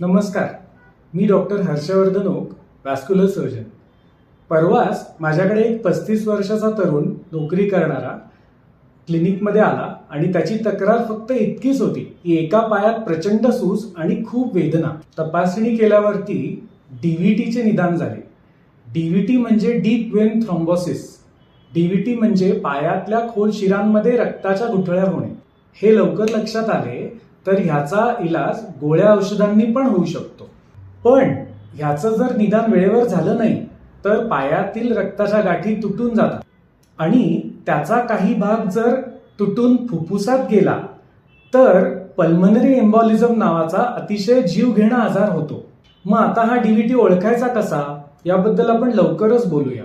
नमस्कार, मी doctor Harshvardhan okay, वॅस्क्युलर surgeon. परवाच माझ्याकडे एक 35 वर्षाचा तरुण नोकरी करणारा क्लिनिकमध्ये आला आणि त्याची तक्रार फक्त इतकीच होती की एका पायात प्रचंड सूज आणि खूप वेदना. तपासणी केल्यावरती डीव्हीटीचे निदान झाले. डीव्हीटी म्हणजे डीप वेन थ्रोम्बोसिस. डीव्हीटी म्हणजे पायातल्या खोल शिरांमध्ये रक्ताच्या गुठळ्या होणे. हे लवकर लक्षात आले तर ह्याचा इलाज गोळ्या औषधांनी पण होऊ शकतो. पण ह्याचं जर निदान वेळेवर झालं नाही तर पायातील रक्ताच्या गाठी तुटून जातात आणि त्याचा काही भाग जर तुटून फुफ्फुसात गेला तर पल्मनरी एम्बॉलिझम नावाचा अतिशय जीवघेणा आजार होतो. मग आता हा डीव्हीटी ओळखायचा कसा याबद्दल आपण लवकरच बोलूया.